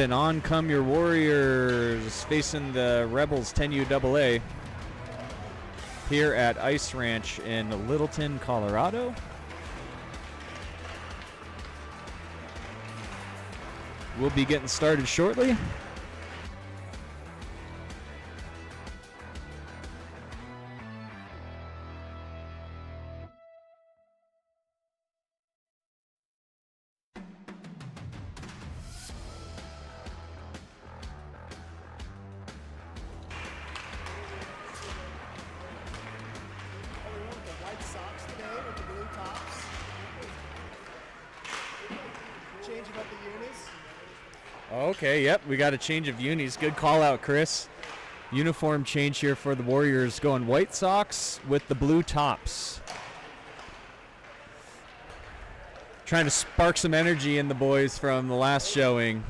and on come your Warriors facing the Rebels 10UAA here at Ice Ranch in Littleton, Colorado. We'll be getting started shortly. Okay, yep, we got a change of unis. Good call out, Chris. Uniform change here for the Warriors, going white socks with the blue tops. Trying to spark some energy in the boys from the last showing.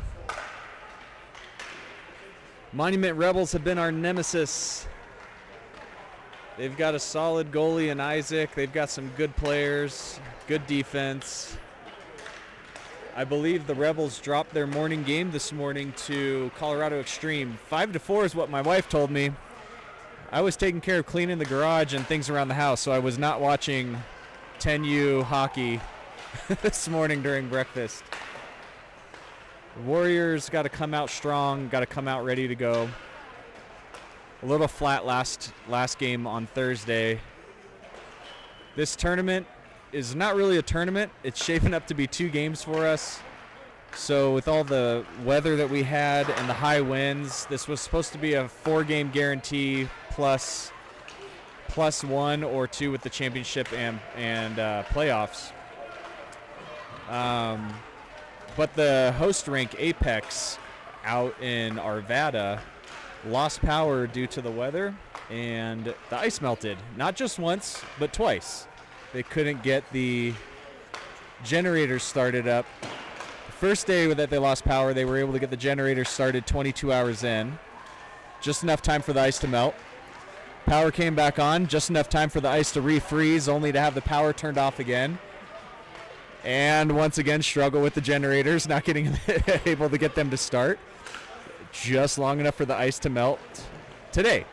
Monument Rebels have been our nemesis. They've got a solid goalie in Isaac. They've got some good players, good defense. I believe the Rebels dropped their morning game this morning to Colorado Extreme. 5-4 is what my wife told me. I was taking care of cleaning the garage and things around the house, so I was not watching 10U hockey this morning during breakfast. The Warriors got to come out strong, got to come out ready to go. A little flat last game on Thursday. This tournament is not really a tournament. It's shaping up to be 2 games for us. So with all the weather that we had and the high winds, this was supposed to be a 4-game guarantee plus 1 or 2 with the championship and playoffs. But the host rink, Apex, out in Arvada, lost power due to the weather, and the ice melted. Not just once, but twice. They couldn't get the generators started up. The first day that they lost power, they were able to get the generators started 22 hours in. Just enough time for the ice to melt. Power came back on, just enough time for the ice to refreeze, only to have the power turned off again. And once again, struggle with the generators, not getting able to get them to start. Just long enough for the ice to melt today.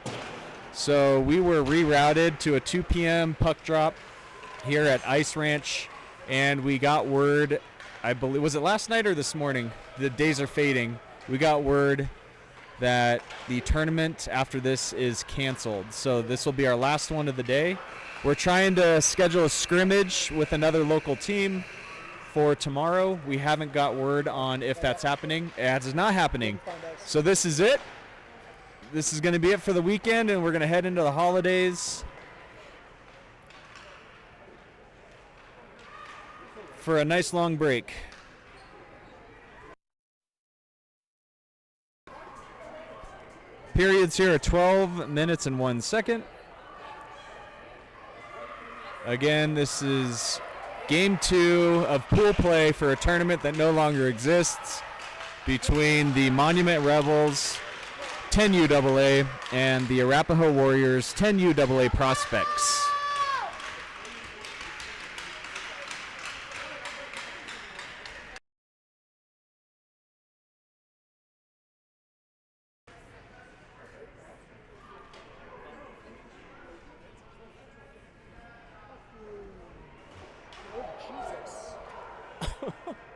So we were rerouted to a 2 p.m. puck drop here at Ice Ranch, and we got word, I believe, was it last night or this morning? The days are fading. We got word that the tournament after this is canceled. So this will be our last one of the day. We're trying to schedule a scrimmage with another local team for tomorrow. We haven't got word on if that's happening. It's not happening. So this is it. This is going to be it for the weekend, and we're going to head into the holidays for a nice long break. Periods here are 12 minutes and 1 second. Again, this is game 2 of pool play for a tournament that no longer exists between the Monument Rebels 10UAA and the Arapahoe Warriors 10UAA Prospects.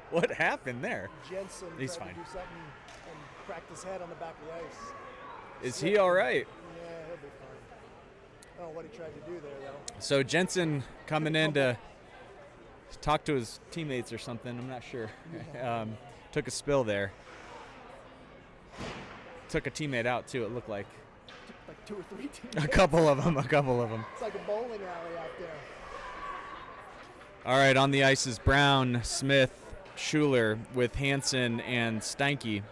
What happened there? Jensen He's tried fine. to do something and cracked his head on the back of the ice. Is he all right? Yeah, he'll be fine. I don't know what he tried to do there, though. So Jensen coming in to talk to his teammates or something. I'm not sure. Took a spill there. Took a teammate out, too, it looked like. Took like 2 or 3 teammates. A couple of them. It's like a bowling alley out there. All right, on the ice is Brown, Smith, Schuler with Hansen and Steinke.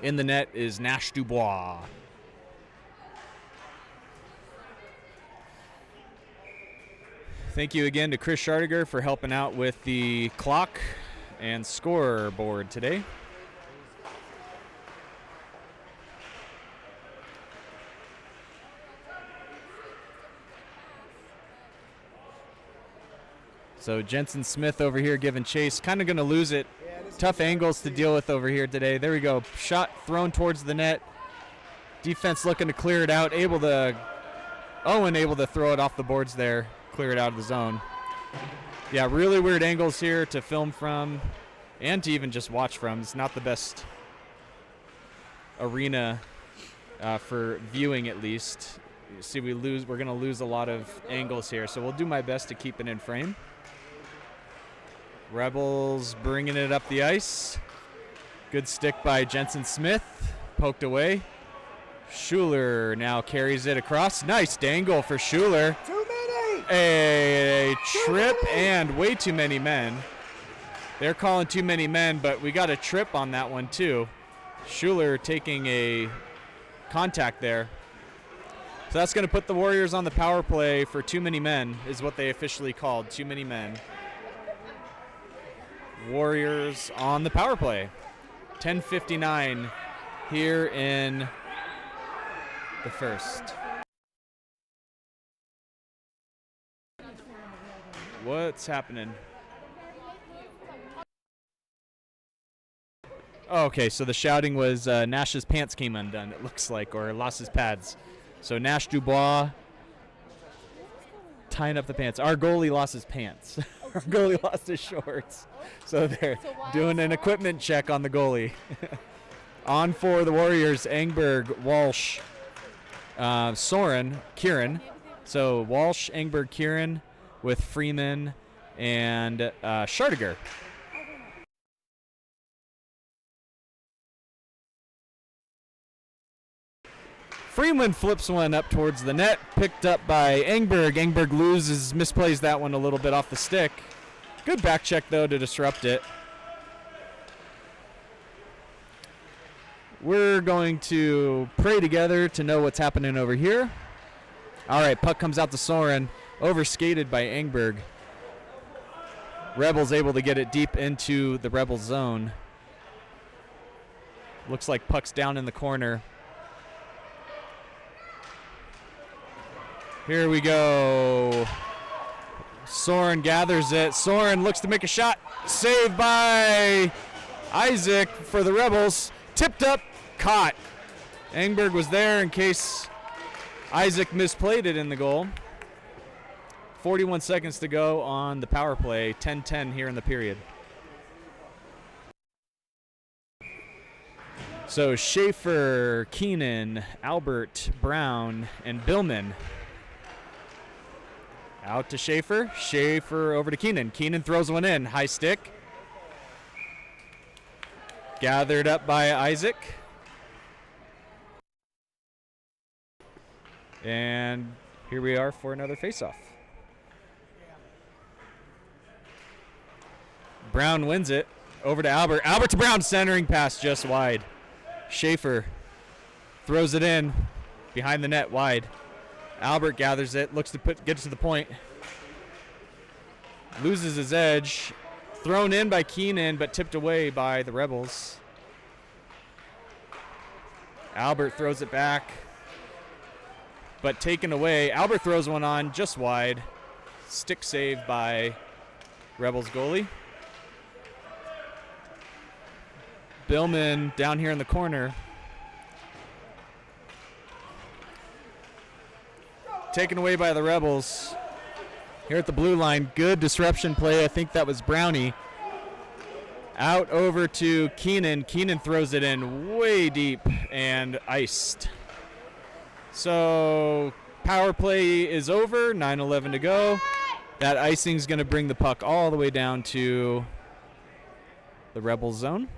In the net is Nash Dubois. Thank you again to Chris Schardiger for helping out with the clock and scoreboard today. So Jensen Smith over here giving chase. Kind of going to lose it. Yeah, Tough angles to deal with over here today. There we go. Shot thrown towards the net. Defense looking to clear it out. Owen able to throw it off the boards there. Clear it out of the zone. Yeah, really weird angles here to film from and to even just watch from. It's not the best arena for viewing, at least. You see, we're going to lose a lot of angles here, so we'll do my best to keep it in frame. Rebels bringing it up the ice. Good stick by Jensen Smith. Poked away. Schuler now carries it across. Nice dangle for Schuler. Too many! A trip and way too many men. They're calling too many men, but we got a trip on that one too. Schuler taking a contact there. So that's going to put the Warriors on the power play for too many men, is what they officially called, too many men. Warriors on the power play. 10:59 here in the first. What's happening? Oh, okay, so the shouting was Nash's pants came undone, it looks like, or lost his pads. So Nash Dubois tying up the pants. Our goalie lost his pants. Our goalie lost his shorts. So they're doing an equipment check on the goalie. On for the Warriors, Engberg, Walsh, Soren, Kieran. So Walsh, Engberg, Kieran with Freeman and Schardiger. Freeman flips one up towards the net, picked up by Engberg. Engberg misplays that one a little bit off the stick. Good back check, though, to disrupt it. We're going to pray together to know what's happening over here. All right, puck comes out to Soren, overskated by Engberg. Rebels able to get it deep into the Rebels zone. Looks like puck's down in the corner. Here we go. Soren gathers it. Soren looks to make a shot. Saved by Isaac for the Rebels. Tipped up, caught. Engberg was there in case Isaac misplayed it in the goal. 41 seconds to go on the power play. 10-10 here in the period. So Schaefer, Keenan, Albert, Brown, and Billman. Out to Schaefer. Schaefer over to Keenan. Keenan throws one in. High stick. Gathered up by Isaac. And here we are for another faceoff. Brown wins it. Over to Albert. Albert to Brown. Centering pass just wide. Schaefer throws it in. Behind the net wide. Albert gathers it, looks to get it to the point. Loses his edge. Thrown in by Keenan, but tipped away by the Rebels. Albert throws it back, but taken away. Albert throws one on just wide. Stick save by Rebels goalie. Billman down here in the corner. Taken away by the Rebels. Here at the blue line, good disruption play. I think that was Brownie. Out over to Keenan. Keenan throws it in way deep and iced. So power play is over, 9:11 to go. That icing is going to bring the puck all the way down to the Rebels zone.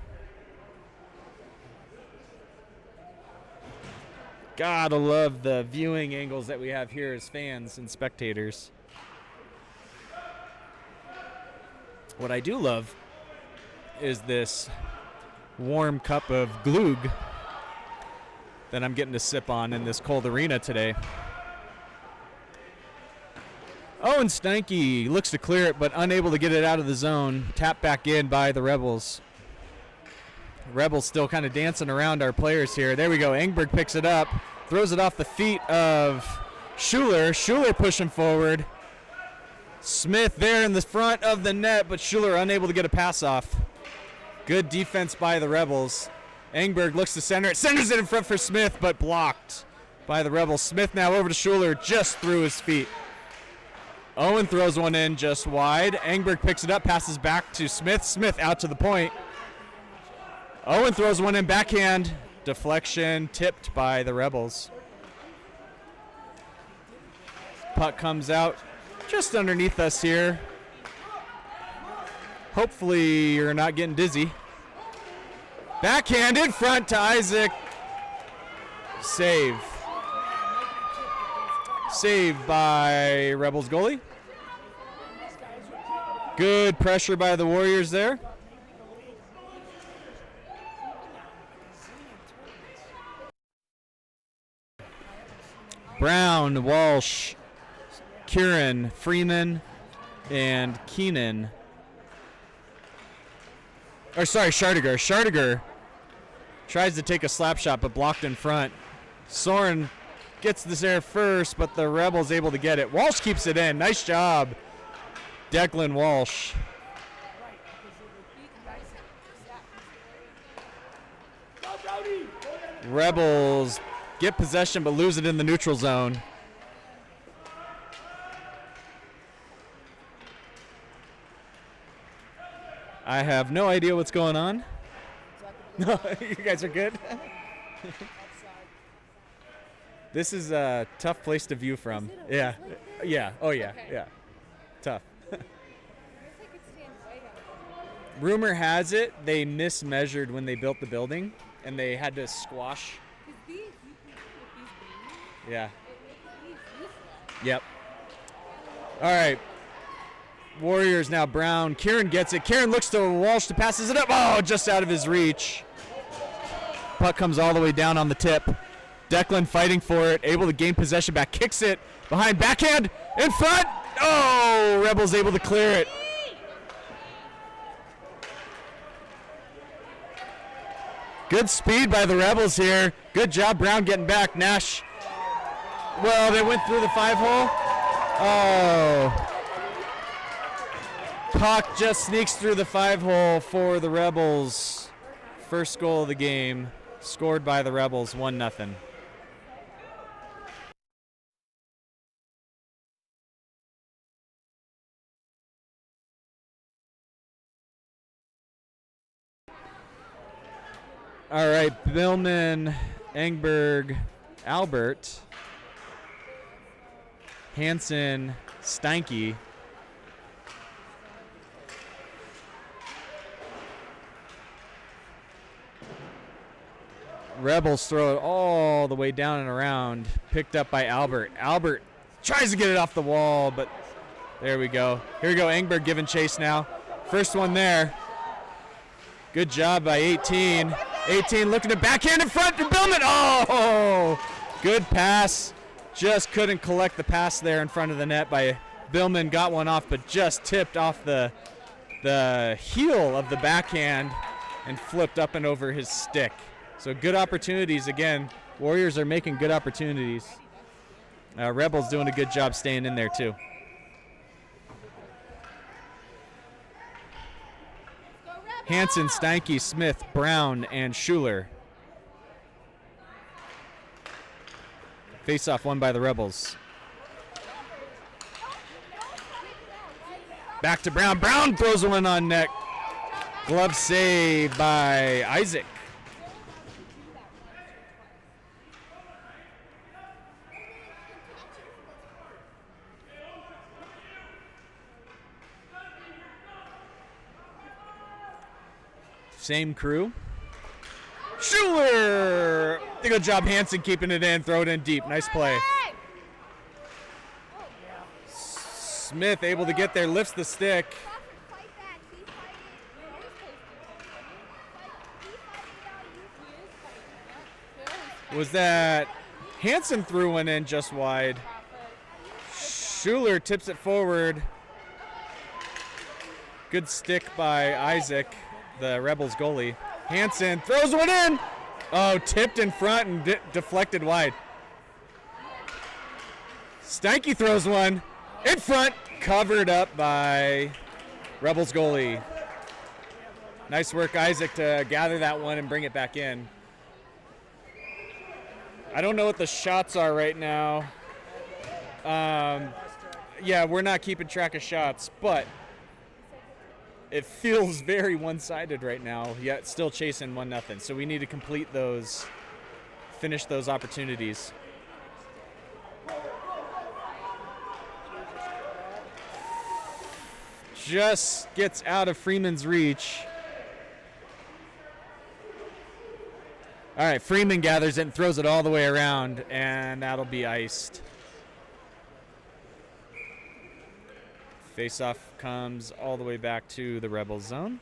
Gotta love the viewing angles that we have here as fans and spectators. What I do love is this warm cup of glug that I'm getting to sip on in this cold arena today. Owen Steinke looks to clear it, but unable to get it out of the zone. Tapped back in by the Rebels. Rebels still kind of dancing around our players here. There we go. Engberg picks it up, throws it off the feet of Schuler. Schuler pushing forward. Smith there in the front of the net, but Schuler unable to get a pass off. Good defense by the Rebels. Engberg looks to center it. Centers it in front for Smith, but blocked by the Rebels. Smith now over to Schuler, just through his feet. Owen throws one in just wide. Engberg picks it up, passes back to Smith. Smith out to the point. Owen throws one in backhand. Deflection tipped by the Rebels. Puck comes out just underneath us here. Hopefully you're not getting dizzy. Backhand in front to Isaac. Save. Saved by Rebels goalie. Good pressure by the Warriors there. Brown, Walsh, Kieran, Freeman, and Keenan. Or sorry, Shardiger. Shardiger tries to take a slap shot, but blocked in front. Soren gets this there first, but the Rebels able to get it. Walsh keeps it in. Nice job, Declan Walsh. Rebels get possession, but lose it in the neutral zone. I have no idea what's going on. No, you guys are good. This is a tough place to view from. Yeah. Yeah. Oh, yeah. Okay. Yeah. Tough. Rumor has it they mismeasured when they built the building, and they had to squash. Yeah. Yep. All right. Warriors now Brown. Kieran gets it. Kieran looks to Walsh to passes it up. Oh, just out of his reach. Puck comes all the way down on the tip. Declan fighting for it, able to gain possession back. Kicks it behind, backhand, in front. Oh, Rebels able to clear it. Good speed by the Rebels here. Good job, Brown getting back. Nash. Well, they went through the 5-hole. Oh. Puck just sneaks through the 5-hole for the Rebels. First goal of the game, scored by the Rebels, 1-0. All right, Billman, Engberg, Albert, Hansen, Steinke. Rebels throw it all the way down and around. Picked up by Albert. Albert tries to get it off the wall, but there we go. Here we go, Engberg giving chase now. First one there. Good job by 18. 18 looking to backhand in front to Billman. Oh, good pass. Just couldn't collect the pass there in front of the net by Billman. Got one off, but just tipped off the heel of the backhand and flipped up and over his stick. So good opportunities again. Warriors are making good opportunities. Rebels doing a good job staying in there too. Hansen, Steinke, Smith, Brown, and Schuler. Face-off won by the Rebels. Back to Brown. Brown throws one on net. Glove save by Isaac. Same crew. Schuler! Good job, Hansen, keeping it in. Throw it in deep. Nice play. Smith able to get there, lifts the stick. Was that Hansen threw one in just wide. Schuler tips it forward. Good stick by Isaac, the Rebels goalie. Hansen throws one in. Oh, tipped in front and deflected wide. Steinke throws one in front, covered up by Rebels goalie. Nice work, Isaac, to gather that one and bring it back in. I don't know what the shots are right now. Yeah, we're not keeping track of shots, but it feels very one-sided right now, yet still chasing 1-0. So we need to complete those, finish those opportunities. Just gets out of Freeman's reach. All right, Freeman gathers it and throws it all the way around, and that'll be iced. Face-off comes all the way back to the Rebel zone.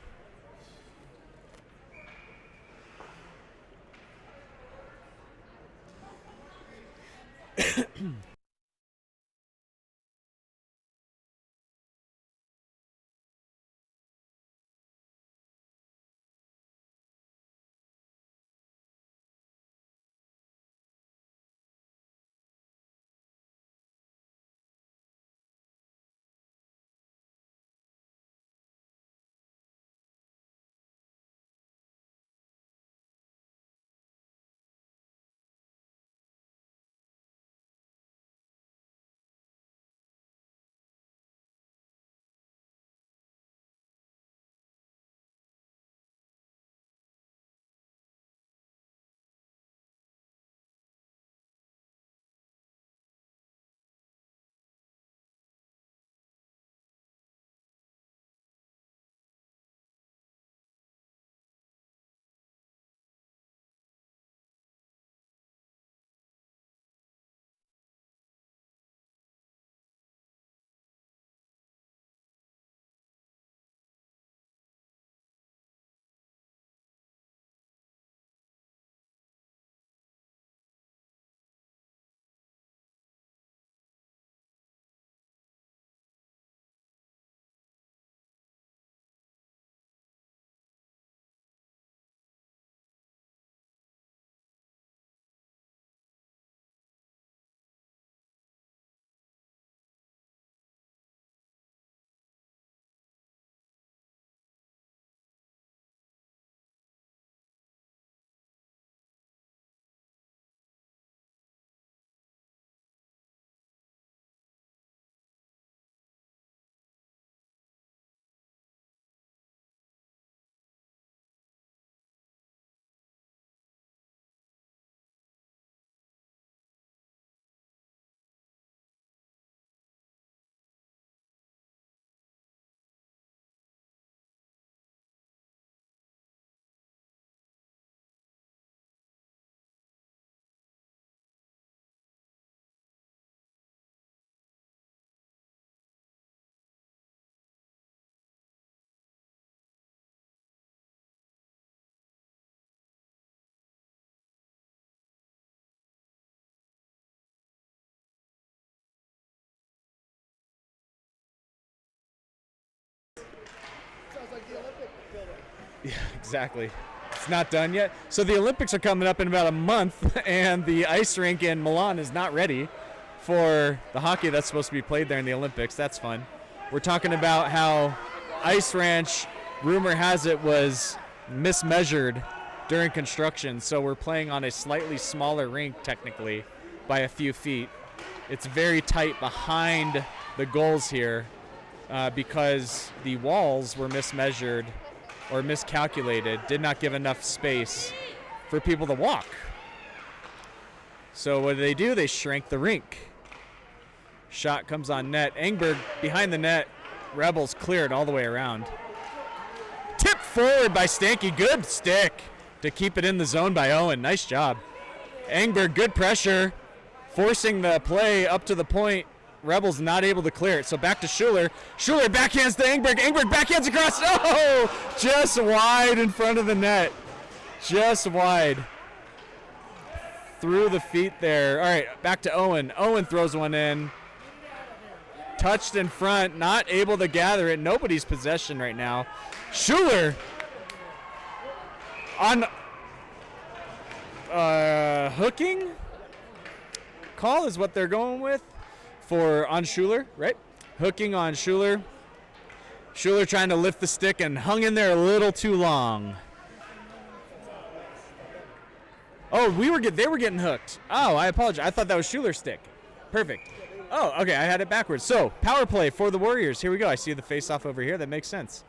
Sounds like the Olympic building. Yeah, exactly. It's not done yet. So the Olympics are coming up in about a month, and the ice rink in Milan is not ready for the hockey that's supposed to be played there in the Olympics. That's fun. We're talking about how Ice Ranch, rumor has it, was mismeasured during construction, so we're playing on a slightly smaller rink technically by a few feet. It's very tight behind the goals here because the walls were mismeasured or miscalculated, did not give enough space for people to walk. So what do? They shrank the rink. Shot comes on net. Engberg behind the net. Rebels cleared all the way around. Tip forward by Stanky. Good stick to keep it in the zone by Owen. Nice job. Engberg, good pressure, forcing the play up to the point. Rebels not able to clear it. So back to Schuler. Schuler backhands to Engberg. Engberg backhands across. Oh, just wide in front of the net. Just wide. Through the feet there. All right, back to Owen. Owen throws one in. Touched in front, not able to gather it. Nobody's possession right now. Schuler on hooking call is what they're going with on Schuler, right? Hooking on Schuler. Schuler trying to lift the stick and hung in there a little too long. Oh, they were getting hooked. Oh, I apologize. I thought that was Schuler's stick. Perfect. Oh, okay, I had it backwards. So, power play for the Warriors. Here we go. I see the face-off over here. That makes sense.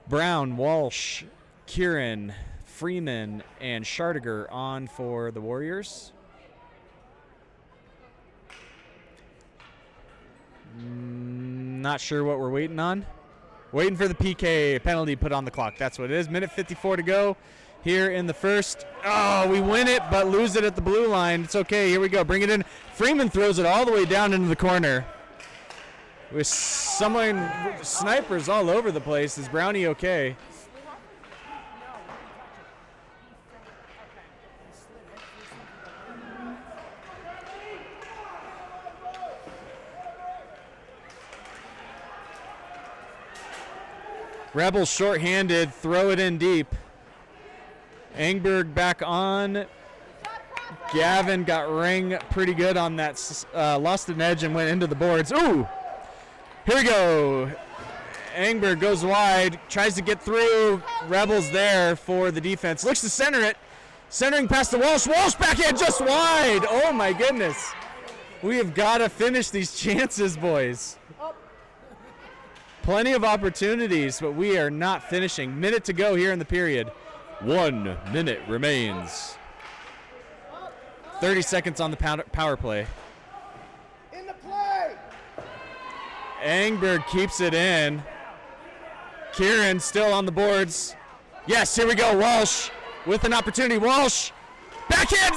Brown, Walsh, Kieran, Freeman, and Schardiger on for the Warriors. Not sure what we're waiting on. Waiting for the PK penalty put on the clock. That's what it is. Minute 54 to go here in the first. Oh, we win it, but lose it at the blue line. It's okay. Here we go. Bring it in. Freeman throws it all the way down into the corner. With someone, snipers all over the place. Is Brownie okay? Rebels short-handed, throw it in deep. Engberg back on. Gavin got ring pretty good on that. Lost an edge and went into the boards. Ooh! Here we go. Engberg goes wide, tries to get through. Rebels there for the defense. Looks to center it. Centering past the Walsh. Walsh backhand just wide. Oh my goodness. We have got to finish these chances, boys. Plenty of opportunities, but we are not finishing. Minute to go here in the period. 1 minute remains. 30 seconds on the power play. In the play. Engberg keeps it in. Kieran still on the boards. Yes, here we go. Walsh with an opportunity. Walsh. Backhand.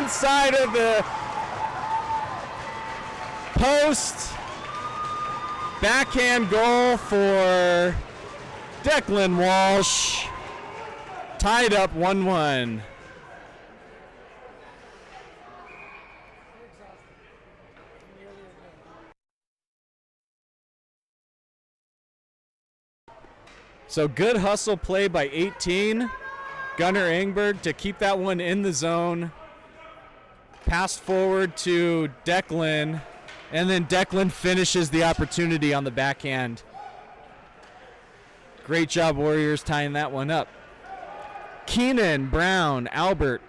Inside of the post. Backhand goal for Declan Walsh. Tied up 1-1. So good hustle play by 18. Gunnar Engberg to keep that one in the zone. Passed forward to Declan. And then Declan finishes the opportunity on the backhand. Great job, Warriors, tying that one up. Keenan, Brown, Albert,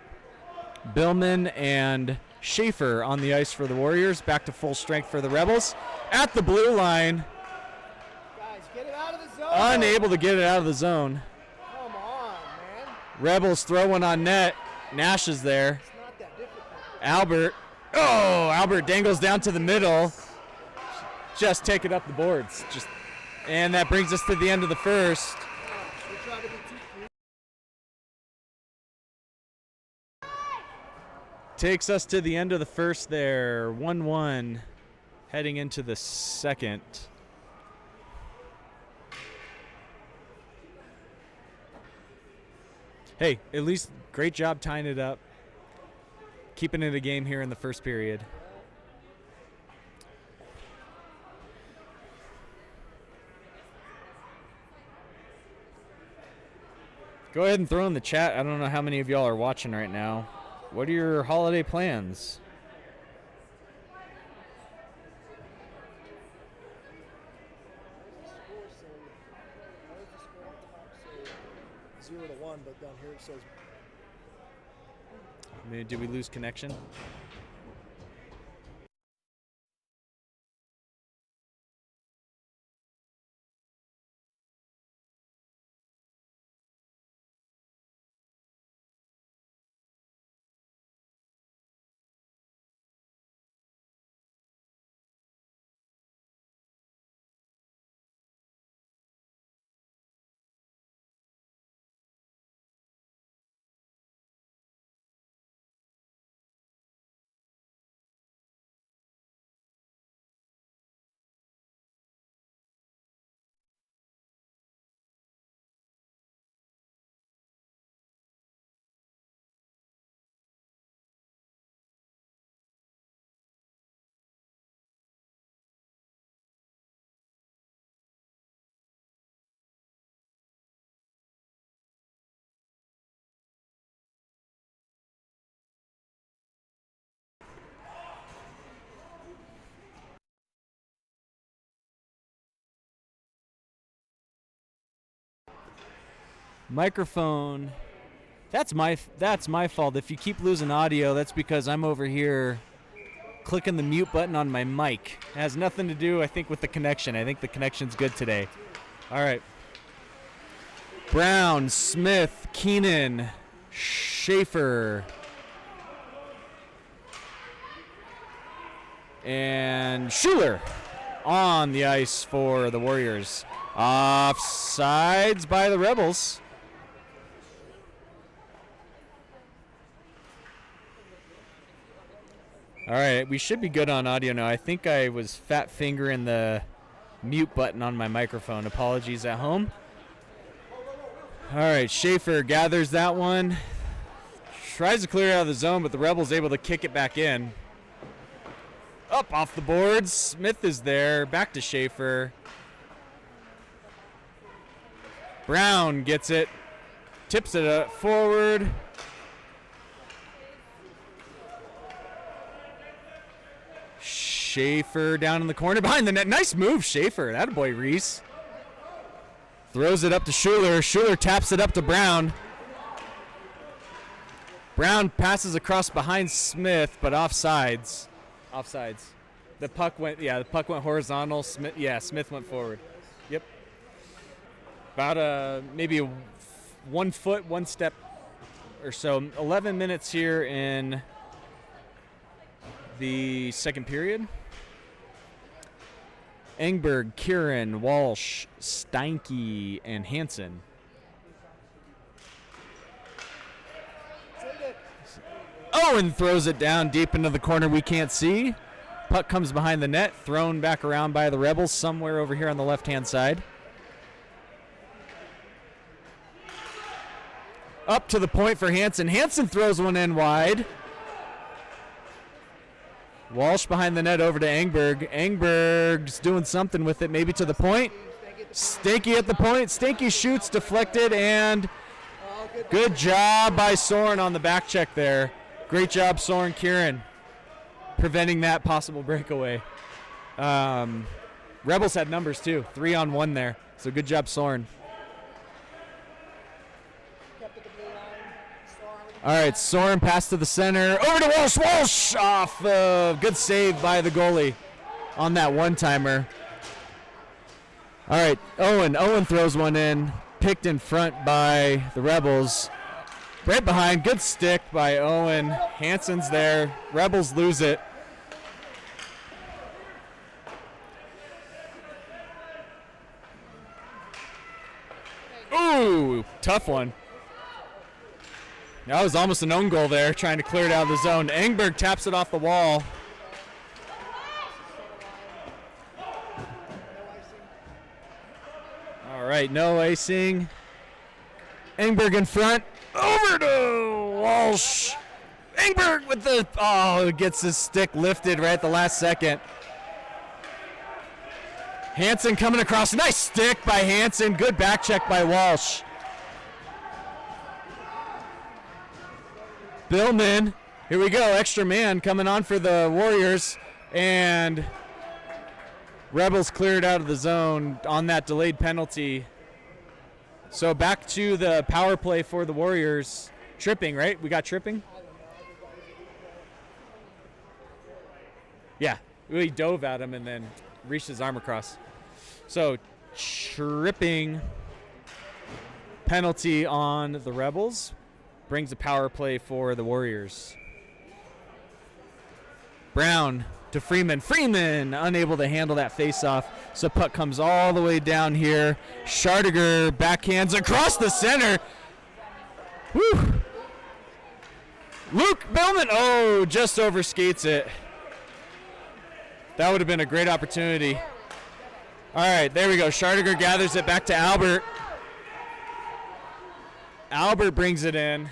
Billman, and Schaefer on the ice for the Warriors. Back to full strength for the Rebels. At the blue line. Guys, get it out of the zone. Unable to get it out of the zone. Come on, man. Rebels throw one on net. Nash is there. It's not that difficult. Albert. Oh, Albert dangles down to the middle. Just take it up the boards. And that brings us to the end of the first. We try to be too Takes us to the end of the first there. 1-1 heading into the second. Hey, at least great job tying it up. Keeping it a game here in the first period. Go ahead and throw in the chat. I don't know how many of y'all are watching right now. What are your holiday plans? say 0-1, but down here it says. Did we lose connection? Microphone. That's my fault. If you keep losing audio, that's because I'm over here clicking the mute button on my mic. It has nothing to do, I think, with the connection. I think the connection's good today. All right. Brown, Smith, Keenan, Schaefer, and Schuler on the ice for the Warriors. Offsides by the Rebels. All right, we should be good on audio now. I think I was fat fingering the mute button on my microphone. Apologies at home. All right, Schaefer gathers that one. Tries to clear it out of the zone, but the Rebels able to kick it back in. Up off the boards. Smith is there. Back to Schaefer. Brown gets it. Tips it up forward. Schaefer down in the corner behind the net. Nice move, Schaefer. Attaboy, Reese. Throws it up to Schuler. Schuler taps it up to Brown. Brown passes across behind Smith, but offsides. Offsides. The puck went horizontal. Smith went forward. Yep. About maybe 1 foot, 1 step or so. 11 minutes here in the second period. Engberg, Kieran, Walsh, Steinke, and Hansen. Owen throws it down deep into the corner we can't see. Puck comes behind the net, thrown back around by the Rebels somewhere over here on the left-hand side. Up to the point for Hansen. Hansen throws one in wide. Walsh behind the net over to Engberg. Engberg's doing something with it, maybe to the point. Stinky at the point. Stinky shoots, deflected, and good job by Soren on the back check there. Great job, Soren Kieran, preventing that possible breakaway. Rebels had numbers too, 3-on-1 there. So good job, Soren. All right, Soren pass to the center. Over to Walsh. Walsh off. Good save by the goalie on that one-timer. All right, Owen. Owen throws one in. Picked in front by the Rebels. Right behind. Good stick by Owen. Hansen's there. Rebels lose it. Ooh, tough one. That was almost an own goal there, trying to clear it out of the zone. Engberg taps it off the wall. All right, no icing. Engberg in front. Over to Walsh. Engberg with the, gets his stick lifted right at the last second. Hansen coming across. Nice stick by Hansen. Good back check by Walsh. Billman, here we go, extra man coming on for the Warriors, and Rebels cleared out of the zone on that delayed penalty. So back to the power play for the Warriors. Tripping, right? We got tripping? Yeah, we dove at him and then reached his arm across. So tripping penalty on the Rebels. Brings a power play for the Warriors. Brown to Freeman. Freeman unable to handle that faceoff. So puck comes all the way down here. Schardiger backhands across the center. Whew. Luke Billman. Just overskates it. That would have been a great opportunity. All right, there we go. Schardiger gathers it back to Albert. Albert brings it in.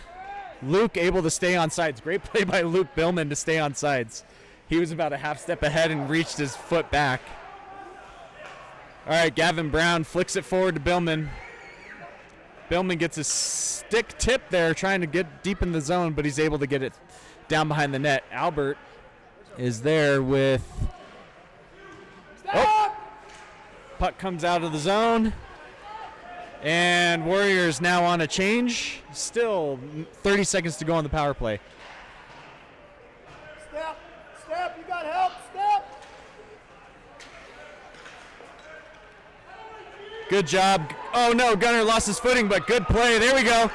Luke able to stay on sides. Great play by Luke Billman to stay on sides. He was about a half step ahead and reached his foot back. All right, Gavin Brown flicks it forward to Billman. Billman gets a stick tip there, trying to get deep in the zone, but he's able to get it down behind the net. Albert is there with... Puck comes out of the zone. And Warriors now on a change. Still 30 seconds to go on the power play. Step, you got help, step. Good job. Oh no, Gunner lost his footing, but good play. There we go.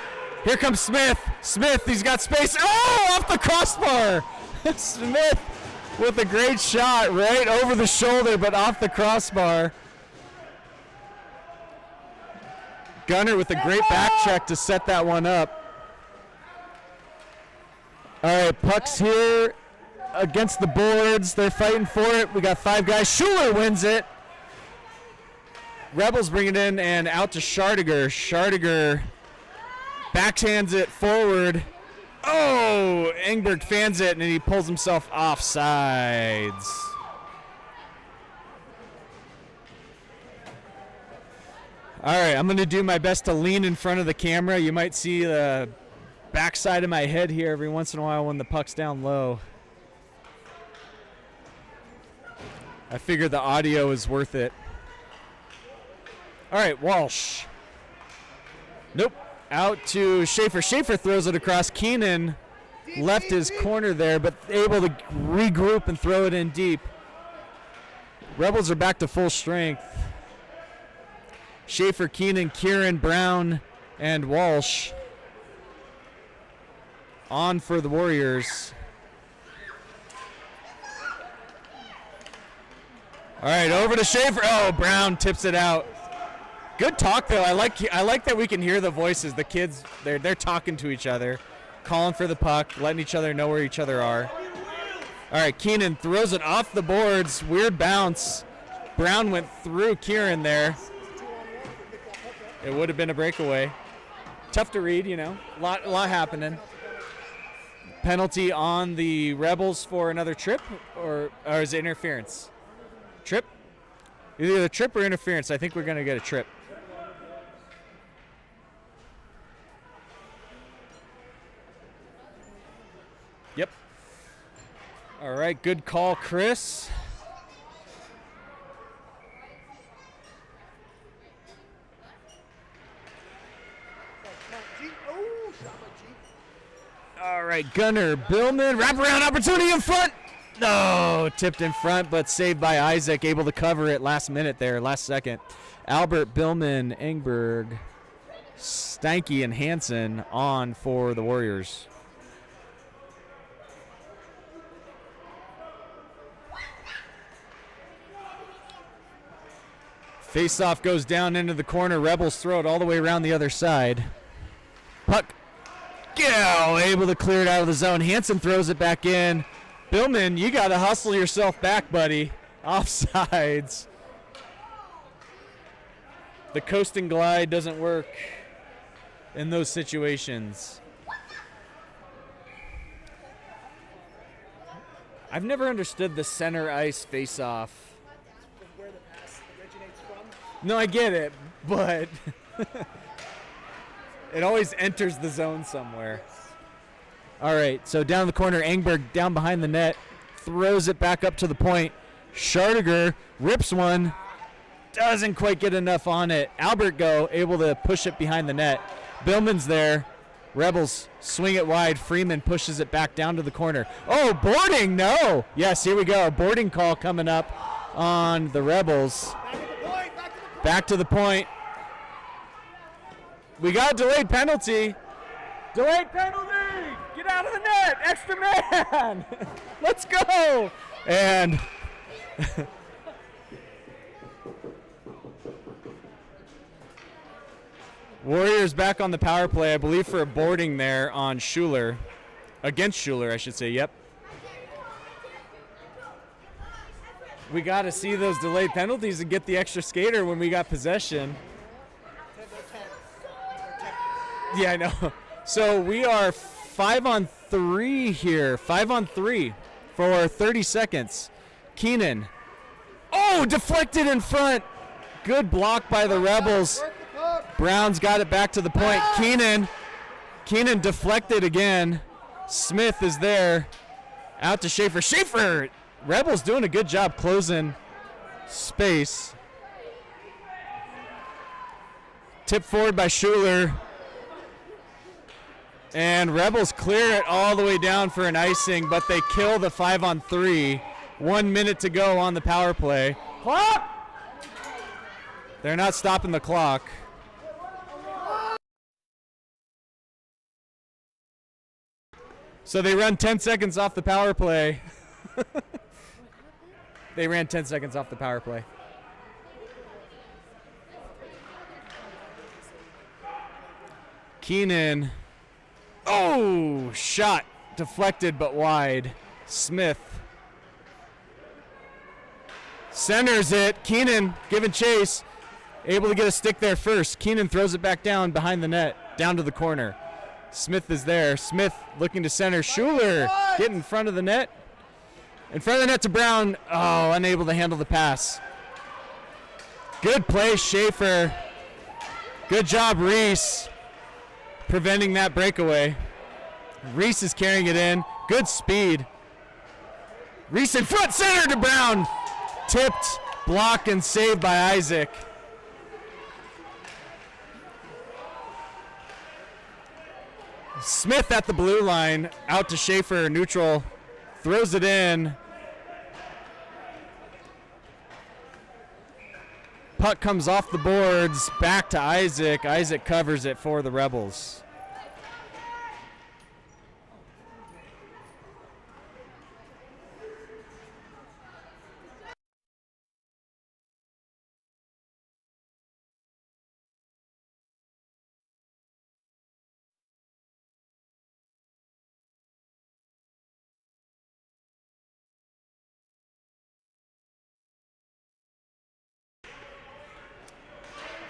Here comes Smith. Smith, he's got space. Oh, off the crossbar. Smith with a great shot right over the shoulder, but off the crossbar. Gunner with a great back check to set that one up. All right, puck's here against the boards. They're fighting for it. We got 5 guys. Schuler wins it. Rebels bring it in and out to Schardiger. Schardiger backhands it forward. Oh, Engberg fans it, and he pulls himself off sides. All right, I'm going to do my best to lean in front of the camera. You might see the backside of my head here every once in a while when the puck's down low. I figured the audio is worth it. All right, Walsh. Nope. Out to Schaefer. Schaefer throws it across. Keenan left his corner there, but able to regroup and throw it in deep. Rebels are back to full strength. Schaefer, Keenan, Kieran, Brown, and Walsh on for the Warriors. All right, over to Schaefer. Oh, Brown tips it out. Good talk though. I like that we can hear the voices. The kids, they're talking to each other, calling for the puck, letting each other know where each other are. All right, Keenan throws it off the boards. Weird bounce. Brown went through Kieran there. It would have been a breakaway. Tough to read, you know. A lot happening. Penalty on the Rebels for another trip, or is it interference? Trip? Either a trip or interference. I think we're going to get a trip. Yep. All right, good call, Chris. All right, Gunner, Billman, wraparound opportunity in front. No, tipped in front, but saved by Isaac, able to cover it last minute there, last second. Albert, Billman, Engberg, Stanky, and Hansen on for the Warriors. Face-off goes down into the corner. Rebels throw it all the way around the other side. Puck. Yeah, able to clear it out of the zone. Hansen throws it back in. Billman, you got to hustle yourself back, buddy. Offsides. The coast and glide doesn't work in those situations. I've never understood the center ice face-off. Where the pass originates from? No, I get it, but it always enters the zone somewhere. All right, so down the corner, Engberg down behind the net, throws it back up to the point. Schardiger rips one, doesn't quite get enough on it. Albert able to push it behind the net. Billman's there. Rebels swing it wide. Freeman pushes it back down to the corner. Oh, boarding, no. Yes, here we go. A boarding call coming up on the Rebels. Back to the point. We got a delayed penalty. Delayed penalty. Get out of the net. Extra man. Let's go. And Warriors back on the power play, I believe, for a boarding there on Schuler. Against Schuler, I should say. Yep. We got to see those delayed penalties and get the extra skater when we got possession. Yeah, I know. So we are 5-on-3 here. 5-on-3 for 30 seconds. Keenan. Oh, deflected in front. Good block by the Rebels. Brown's got it back to the point. Keenan deflected again. Smith is there. Out to Schaefer. Schaefer! Rebels doing a good job closing space. Tipped forward by Schuler. And Rebels clear it all the way down for an icing, but they kill the 5-on-3. 1 minute to go on the power play. Clock! They're not stopping the clock. So they run 10 seconds off the power play. They ran 10 seconds off the power play. Keenan. Oh, shot deflected but wide. Smith centers it. Keenan giving chase. Able to get a stick there first. Keenan throws it back down behind the net, down to the corner. Smith is there. Smith looking to center. Schuler getting in front of the net. In front of the net to Brown. Oh, unable to handle the pass. Good play, Schaefer. Good job, Reese, preventing that breakaway. Reese is carrying it in. Good speed. Reese in front, center to Brown. Tipped, blocked, and saved by Isaac. Smith at the blue line, out to Schaefer, neutral, throws it in. Puck comes off the boards, back to Isaac. Isaac covers it for the Rebels.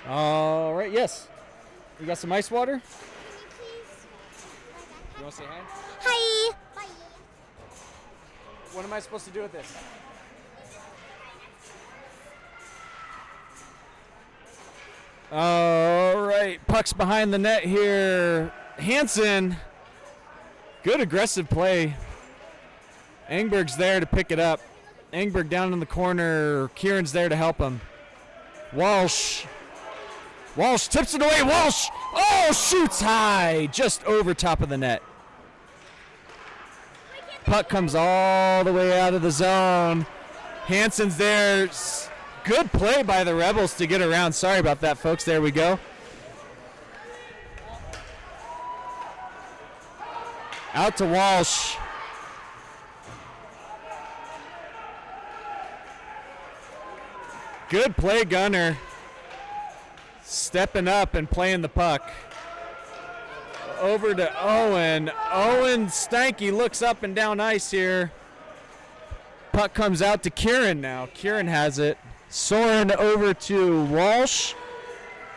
All right, yes. You got some ice water? You want to say hi? Hi. Bye. What am I supposed to do with this? All right, puck's behind the net here. Hansen, good aggressive play. Engberg's there to pick it up. Engberg down in the corner. Kieran's there to help him. Walsh tips it away. Walsh, oh, shoots high, just over top of the net. Puck comes all the way out of the zone. Hansen's there. Good play by the Rebels to get around. Sorry about that, folks. There we go. Out to Walsh. Good play, Gunner. Stepping up and playing the puck. Over to Owen. Owen Stanky looks up and down ice here. Puck comes out to Kieran now. Kieran has it. Soren over to Walsh.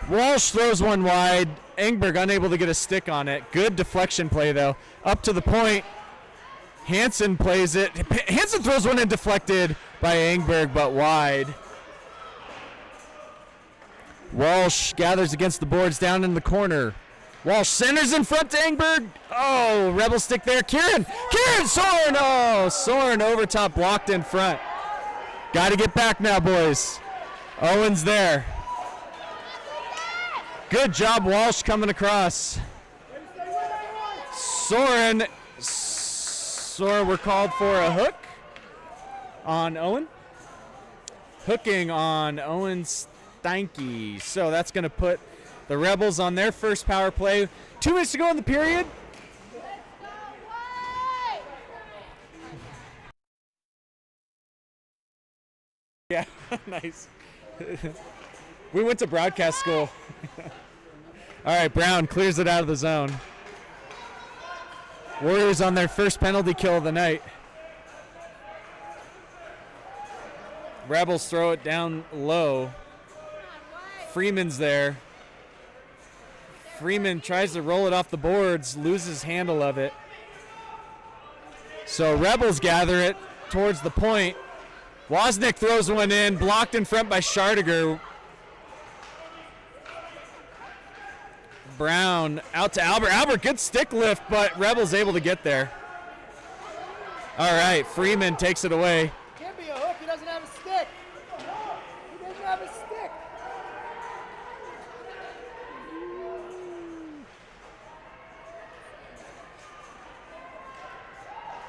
Walsh throws one wide. Engberg unable to get a stick on it. Good deflection play, though. Up to the point. Hansen plays it. Hansen throws one in deflected by Engberg, but wide. Walsh gathers against the boards down in the corner. Walsh centers in front to Engberg. Oh, Rebel stick there. Kieran, Soren. Oh, Soren over top, blocked in front. Got to get back now, boys. Owen's there. Good job, Walsh coming across. Soren, we're called for a hook on Owen. Hooking on Owen Steinke. So that's going to put the Rebels on their first power play. 2 minutes to go in the period. Yeah, nice. We went to broadcast school. All right, Brown clears it out of the zone. Warriors on their first penalty kill of the night. Rebels throw it down low. Freeman's there. Freeman tries to roll it off the boards, loses handle of it. So Rebels gather it towards the point. Wozniak throws one in, blocked in front by Schardiger. Brown out to Albert. Albert, good stick lift, but Rebels able to get there. All right, Freeman takes it away. Can't be a hook. He doesn't have a stick. He doesn't have a stick.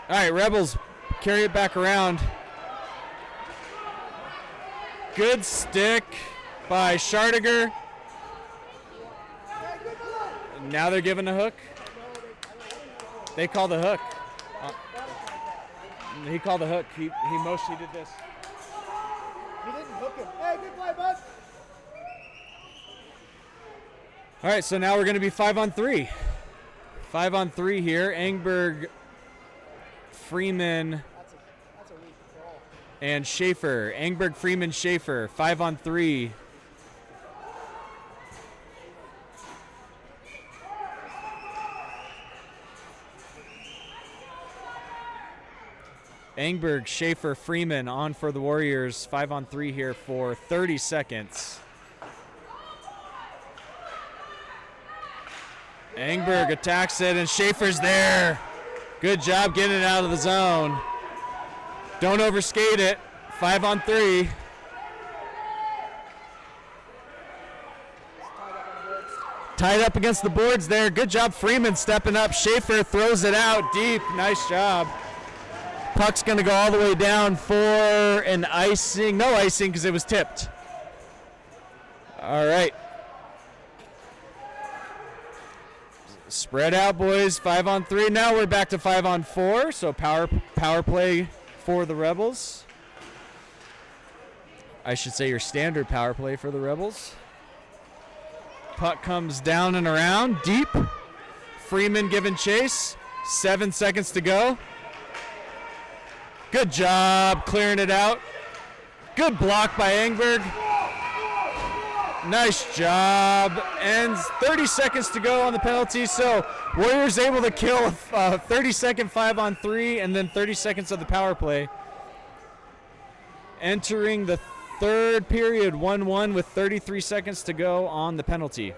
All right, Rebels carry it back around. Good stick by Schardiger. Now they're giving a hook. They call the hook. He called the hook. He motioned. He did this. He didn't hook him. Hey, good play, bud. All right, so now we're going to be 5-on-3. 5-on-3 here. Engberg, Freeman, That's a weak call. and Schaefer. Engberg, Freeman, Schaefer. 5-on-3. Engberg, Schaefer, Freeman on for the Warriors. 5-on-3 here for 30 seconds. Engberg attacks it, and Schaefer's there. Good job getting it out of the zone. Don't overskate it. 5-on-3. Tied up against the boards there. Good job, Freeman stepping up. Schaefer throws it out deep. Nice job. Puck's going to go all the way down for an icing. No icing because it was tipped. All right. Spread out, boys. 5-on-3. Now we're back to 5-on-4. So power play for the Rebels. I should say your standard power play for the Rebels. Puck comes down and around, deep. Freeman giving chase. 7 seconds to go. Good job clearing it out. Good block by Engberg. Nice job. Ends 30 seconds to go on the penalty. So Warriors able to kill a 30-second 5-on-3 and then 30 seconds of the power play. Entering the third period, 1-1 with 33 seconds to go on the penalty.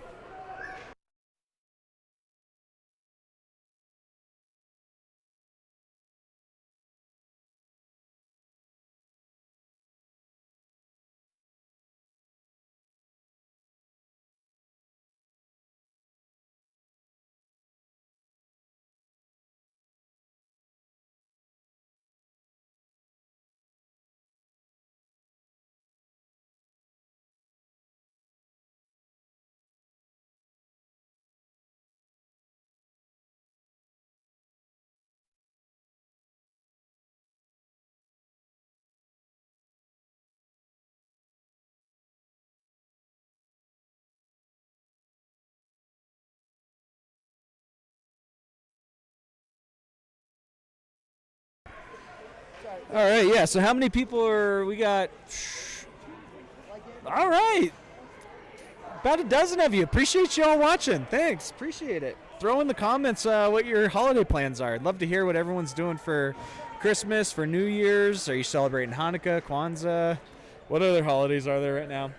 All right, yeah, so how many people are we got? All right. About a dozen of you. Appreciate you all watching. Thanks. Appreciate it. Throw in the comments what your holiday plans are. I'd love to hear what everyone's doing for Christmas, for New Year's. Are you celebrating Hanukkah, Kwanzaa? What other holidays are there right now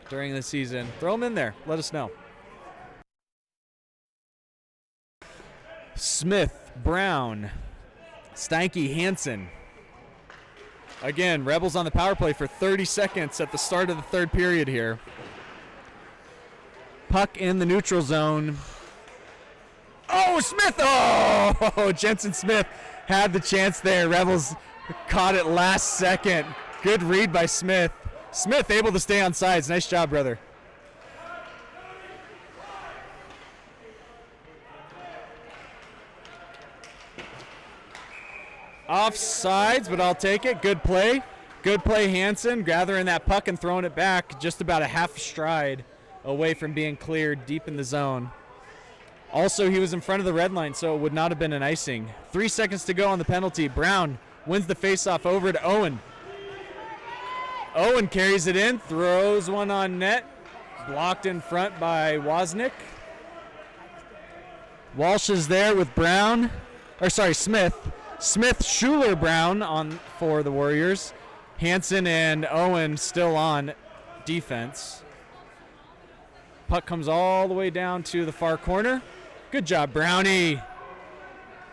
during the season? Throw them in there. Let us know. Smith, Brown, Steinke, Hansen. Again, Rebels on the power play for 30 seconds at the start of the third period here. Puck in the neutral zone. Oh, Smith! Oh, Jensen Smith had the chance there. Rebels caught it last second. Good read by Smith. Smith able to stay on sides. Nice job, brother. Offsides, but I'll take it. Good play. Good play, Hansen, gathering that puck and throwing it back just about a half stride away from being cleared deep in the zone. Also, he was in front of the red line, so it would not have been an icing. 3 seconds to go on the penalty. Brown wins the faceoff over to Owen. Owen carries it in, throws one on net. Blocked in front by Wozniak. Walsh is there with Brown. Smith. Smith, Schuler, Brown on for the Warriors. Hansen and Owen still on defense. Puck comes all the way down to the far corner. Good job, Brownie.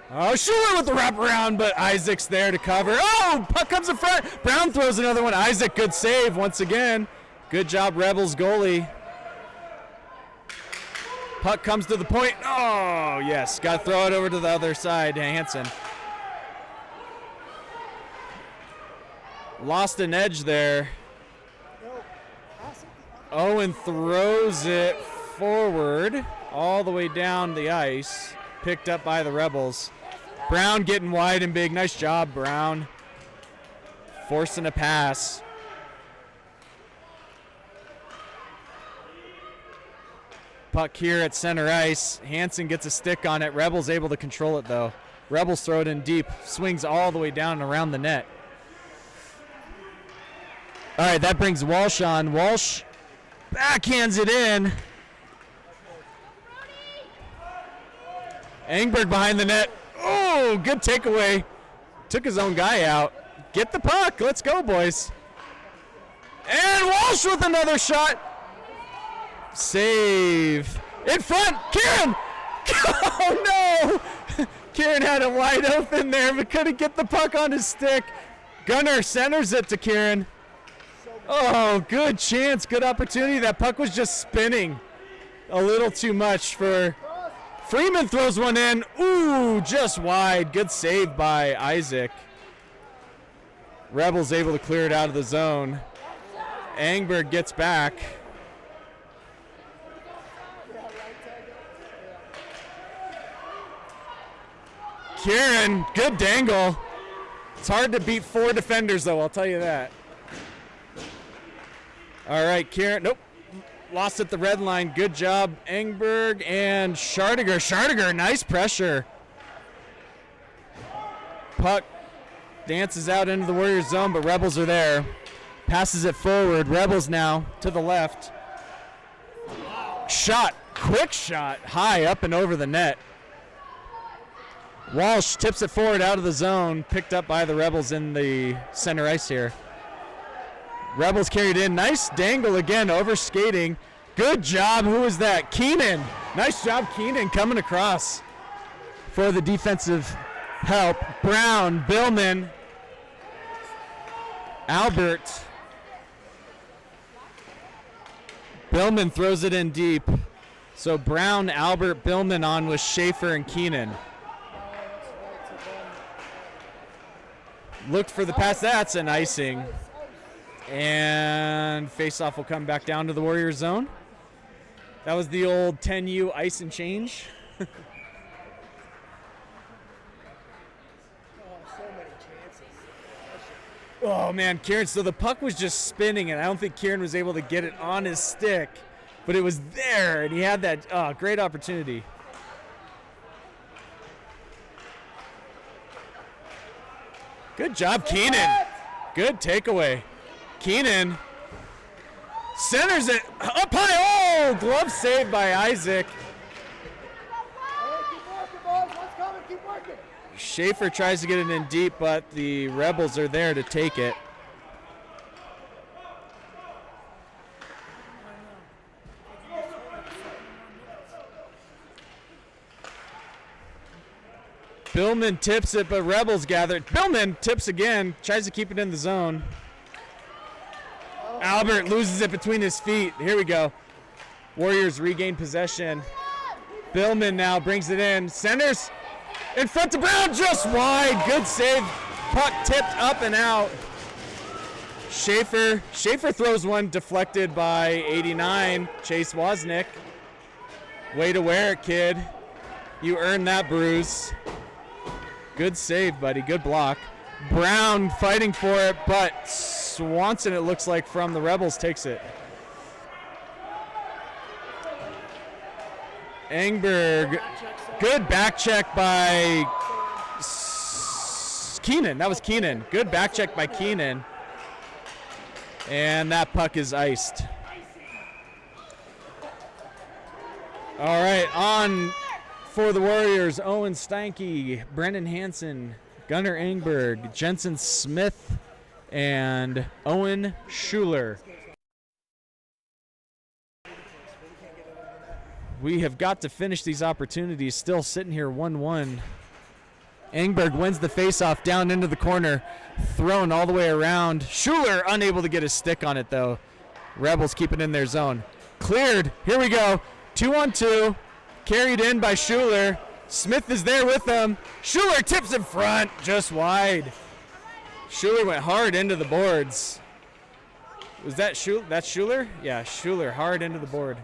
Oh, Schuler with the wraparound, but Isaac's there to cover. Oh, puck comes in front. Brown throws another one. Isaac, good save once again. Good job, Rebels goalie. Puck comes to the point. Oh, yes. Got to throw it over to the other side, Hansen. Lost an edge there. Owen throws it forward all the way down the ice. Picked up by the Rebels. Brown getting wide and big. Nice job, Brown. Forcing a pass. Puck here at center ice. Hansen gets a stick on it. Rebels able to control it, though. Rebels throw it in deep. Swings all the way down and around the net. All right, that brings Walsh on. Walsh backhands it in. Engberg behind the net. Oh, good takeaway. Took his own guy out. Get the puck. Let's go, boys. And Walsh with another shot. Save. In front. Kieran. Oh, no. Kieran had it wide open there, but couldn't get the puck on his stick. Gunner centers it to Kieran. Oh, good chance. Good opportunity. That puck was just spinning a little too much for... Freeman throws one in. Ooh, just wide. Good save by Isaac. Rebels able to clear it out of the zone. Engberg gets back. Kieran, good dangle. It's hard to beat 4 defenders, though, I'll tell you that. All right, Kieran. Nope. Lost at the red line. Good job, Engberg and Schardiger. Schardiger, nice pressure. Puck dances out into the Warriors zone, but Rebels are there. Passes it forward. Rebels now to the left. Shot. Quick shot. High up and over the net. Walsh tips it forward out of the zone. Picked up by the Rebels in the center ice here. Rebels carried in. Nice dangle again, over skating. Good job. Who was that? Keenan. Nice job, Keenan, coming across for the defensive help. Brown, Billman, Albert. Billman throws it in deep. So Brown, Albert, Billman on with Schaefer and Keenan. Looked for the pass. That's an icing. And faceoff will come back down to the Warriors zone. That was the old 10U ice and change. So many chances. Oh, man, Kieran. So the puck was just spinning, and I don't think Kieran was able to get it on his stick. But it was there, and he had that great opportunity. Good job, Keenan. Good takeaway. Keenan centers it up high. Oh, glove saved by Isaac. Keep working, boys. What's coming? Keep working. Schaefer tries to get it in deep, but the Rebels are there to take it. Billman tips it, but Rebels gather. Billman tips again, tries to keep it in the zone. Albert loses it between his feet. Here we go. Warriors regain possession. Billman now brings it in. Centers in front to Brown, just wide. Good save. Puck tipped up and out. Schaefer throws one deflected by 89, Chase Wozniak. Way to wear it, kid. You earned that bruise. Good save, buddy. Good block. Brown fighting for it, but Swanson, it looks like, from the Rebels takes it. Engberg, good back check by Keenan. That was Keenan. Good back check by Keenan. And that puck is iced. All right, on for the Warriors, Owen Steinke, Brennan Hansen, Gunnar Engberg, Jensen Smith, and Owen Schuler. We have got to finish these opportunities. Still sitting here 1-1. Engberg wins the faceoff down into the corner, thrown all the way around. Schuler unable to get his stick on it, though. Rebels keep it in their zone. Cleared. Here we go. 2-on-2. Carried in by Schuler. Smith is there with them. Schuler tips in front, just wide. Schuler went hard into the boards. Was that Schuler? That's Schuler? Yeah, Schuler hard into the board.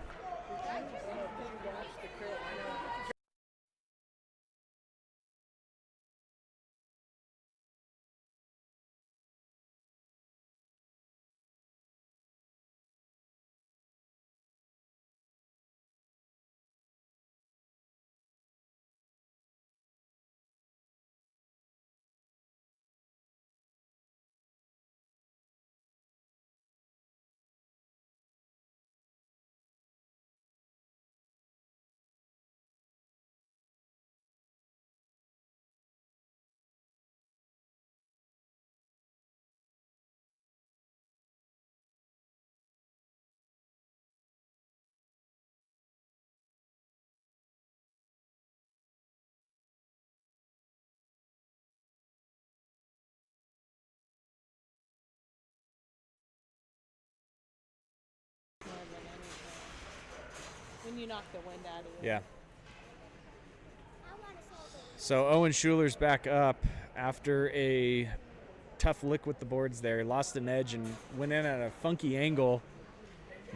When you knock the wind out of you. Yeah. So Owen Schuler's back up after a tough lick with the boards there. He lost an edge and went in at a funky angle.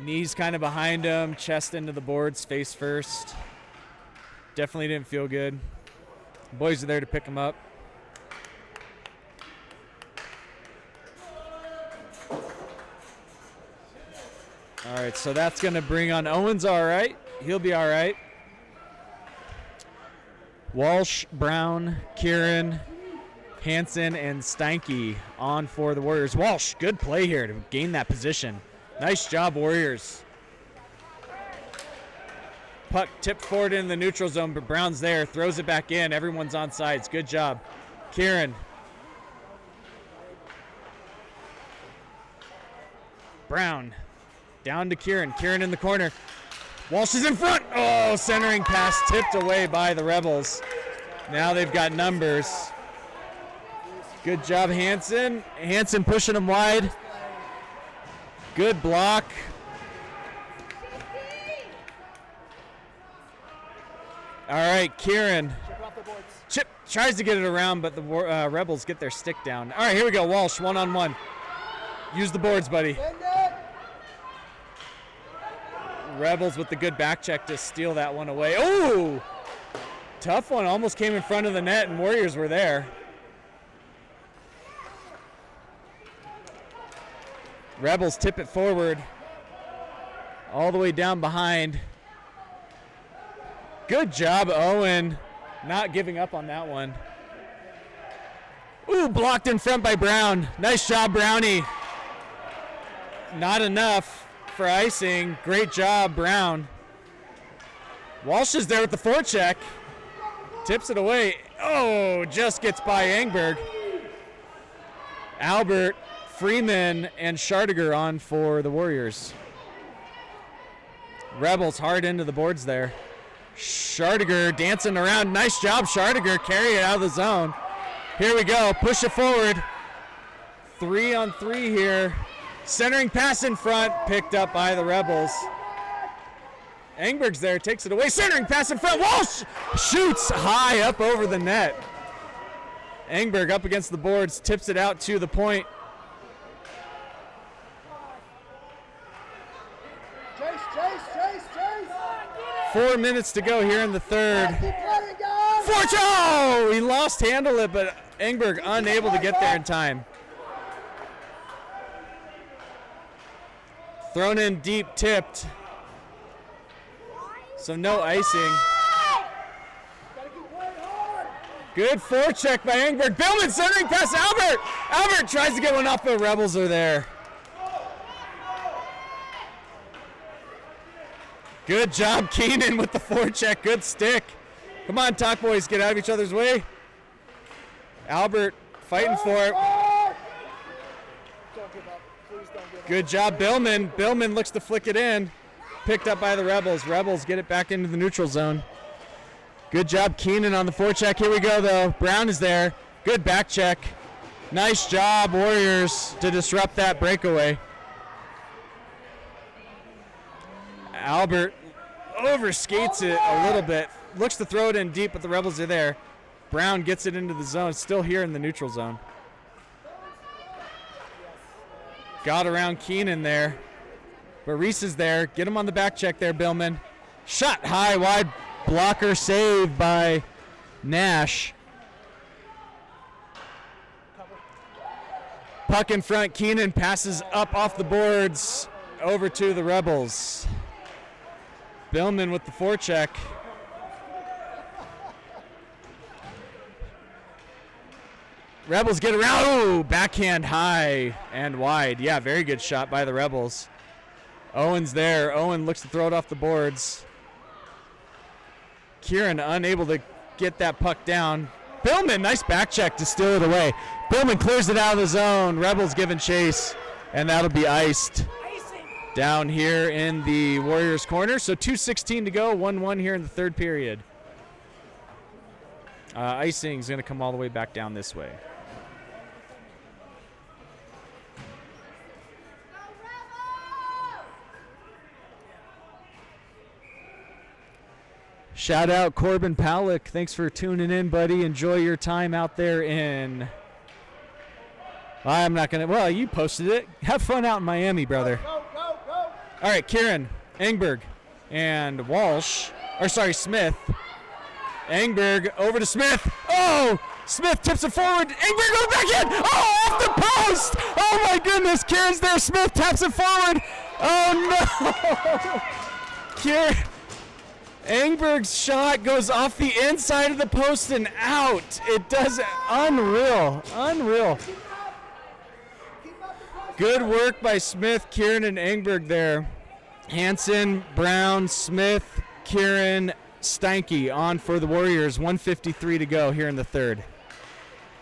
Knees kind of behind him, chest into the boards, face first. Definitely didn't feel good. Boys are there to pick him up. All right, so that's going to bring on Owen's all right. He'll be all right. Walsh, Brown, Kieran, Hansen, and Steinke on for the Warriors. Walsh, good play here to gain that position. Nice job, Warriors. Puck tipped forward in the neutral zone, but Brown's there. Throws it back in. Everyone's on sides. Good job. Kieran. Brown. Down to Kieran. Kieran in the corner. Walsh is in front. Oh, centering pass tipped away by the Rebels. Now they've got numbers. Good job, Hansen. Hansen pushing him wide. Good block. All right, Kieran. Chip tries to get it around, but the Rebels get their stick down. All right, here we go. Walsh, one-on-one. Use the boards, buddy. Rebels with the good back check to steal that one away. Oh! Tough one. Almost came in front of the net, and Warriors were there. Rebels tip it forward. All the way down behind. Good job, Owen. Not giving up on that one. Ooh, blocked in front by Brown. Nice job, Brownie. Not enough for icing. Great job, Brown. Walsh is there with the forecheck. Tips it away. Oh, just gets by Engberg. Albert, Freeman, and Schardiger on for the Warriors. Rebels hard into the boards there. Schardiger dancing around. Nice job, Schardiger. Carry it out of the zone. Here we go. Push it forward. 3-on-3 here. Centering pass in front. Picked up by the Rebels. Engberg's there. Takes it away. Centering pass in front. Walsh shoots high up over the net. Engberg up against the boards. Tips it out to the point. Chase. 4 minutes to go here in the third. Oh, he lost handle it, but Engberg unable to get there in time. Thrown in deep, tipped. So no icing. Good forecheck by Engberg. Billman centering pass Albert. Albert tries to get one off, but Rebels are there. Good job, Keenan, with the forecheck. Good stick. Come on, talk boys, get out of each other's way. Albert fighting for it. Good job, Billman. Billman looks to flick it in. Picked up by the Rebels. Rebels get it back into the neutral zone. Good job, Keenan, on the forecheck. Here we go, though. Brown is there. Good back check. Nice job, Warriors, to disrupt that breakaway. Albert overskates it a little bit. Looks to throw it in deep, but the Rebels are there. Brown gets it into the zone. Still here in the neutral zone. Got around Keenan there. But Reese is there. Get him on the back check there, Billman. Shot high, wide. Blocker saved by Nash. Puck in front. Keenan passes up off the boards over to the Rebels. Billman with the forecheck. Rebels get around. Oh, backhand high and wide. Yeah, very good shot by the Rebels. Owen's there. Owen looks to throw it off the boards. Kieran unable to get that puck down. Billman, nice back check to steal it away. Billman clears it out of the zone. Rebels giving chase, and that'll be iced down here in the Warriors corner. So 2:16 to go, 1-1 here in the third period. Icing's going to come all the way back down this way. Shout out Corbin Palick. Thanks for tuning in, buddy. Enjoy your time out there in... I'm not going to... Well, you posted it. Have fun out in Miami, brother. Go, go, go. All right, Kieran, Engberg, and Walsh. Or, sorry, Smith. Engberg over to Smith. Oh! Smith tips it forward. Engberg goes back in. Oh, off the post. Oh, my goodness. Kieran's there. Smith taps it forward. Oh, no. Kieran... Engberg's shot goes off the inside of the post and out. It does. Unreal. Unreal. Good work by Smith, Kieran, and Engberg there. Hansen, Brown, Smith, Kieran, Steinke on for the Warriors. 1:53 to go here in the third.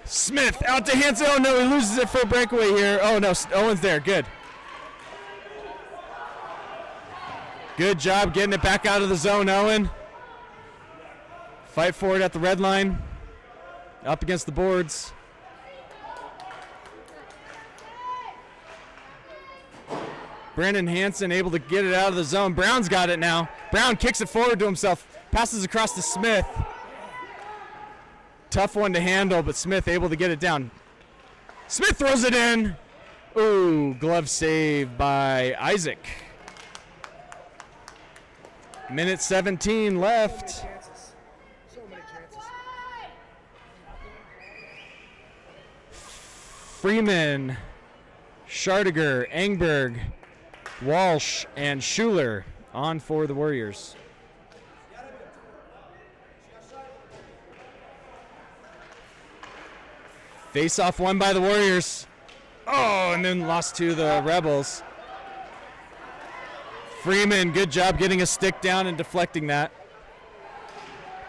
Smith out to Hansen. Oh, no, he loses it for a breakaway here. Oh, no, Owen's there. Good. Good job getting it back out of the zone, Owen. Fight for it at the red line. Up against the boards. Brandon Hansen able to get it out of the zone. Brown's got it now. Brown kicks it forward to himself. Passes across to Smith. Tough one to handle, but Smith able to get it down. Smith throws it in. Ooh, glove save by Isaac. Minute 17 left. So many chances. Freeman, Schardiger, Engberg, Walsh, and Schuler on for the Warriors. Face-off won by the Warriors. Oh, and then lost to the Rebels. Freeman, good job getting a stick down and deflecting that.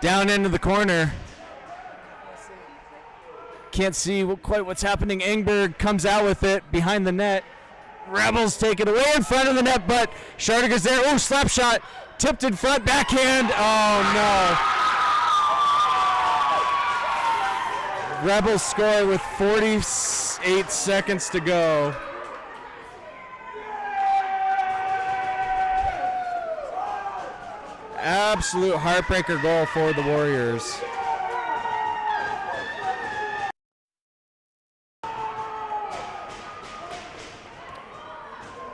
Down into the corner. Can't see quite what's happening. Engberg comes out with it behind the net. Rebels take it away in front of the net, but Schardiger's there. Oh, slap shot. Tipped in front, backhand. Oh, no. Rebels score with 48 seconds to go. Absolute heartbreaker goal for the Warriors.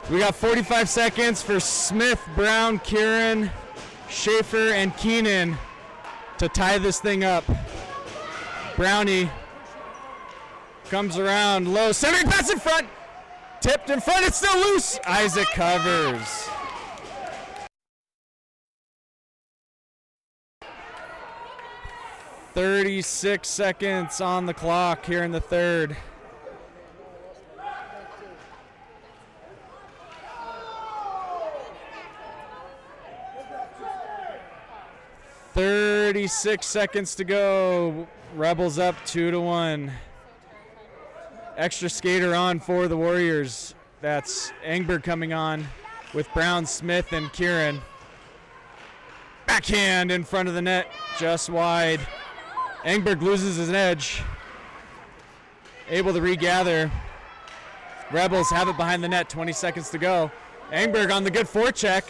We got 45 seconds for Smith, Brown, Kieran, Schaefer, and Keenan to tie this thing up. Brownie comes around low, centering pass in front, tipped in front, it's still loose. Isaac covers. "36 seconds on the clock here in the third. $36 to go. Rebels up 2-1. Extra skater on for the Warriors. That's Engberg coming on with Brown, Smith, and Kieran. Backhand in front of the net, just wide. Engberg loses his edge. Able to regather. Rebels have it behind the net, 20 seconds to go. Engberg on the good forecheck.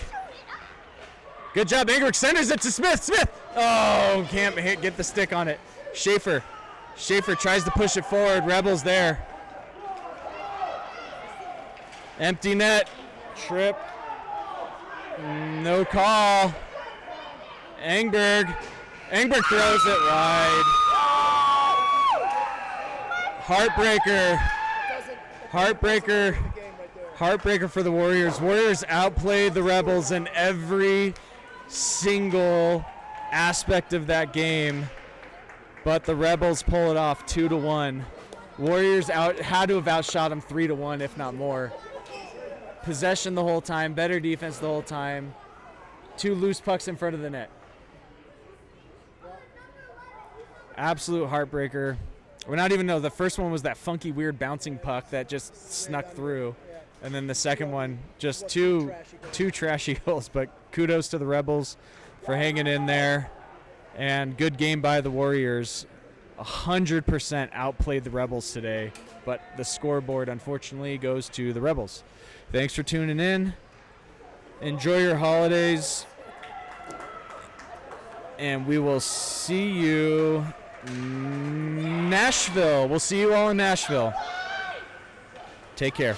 Good job, Engberg centers it to Smith. Smith! Oh, can't get the stick on it. Schaefer tries to push it forward. Rebels there. Empty net. Trip. No call. Engberg throws it wide. Heartbreaker for the Warriors. Warriors outplayed the Rebels in every single aspect of that game, but the Rebels pull it off 2-1. Warriors had to have outshot them 3-1, if not more. Possession the whole time, better defense the whole time. 2 loose pucks in front of the net. Absolute heartbreaker. We're not even know. The first one was that funky, weird bouncing puck that just snuck through. And then the second one, just two trashy goals. But kudos to the Rebels for hanging in there. And good game by the Warriors. 100% outplayed the Rebels today. But the scoreboard, unfortunately, goes to the Rebels. Thanks for tuning in. Enjoy your holidays. And we will see you in Nashville. We'll see you all in Nashville. Take care.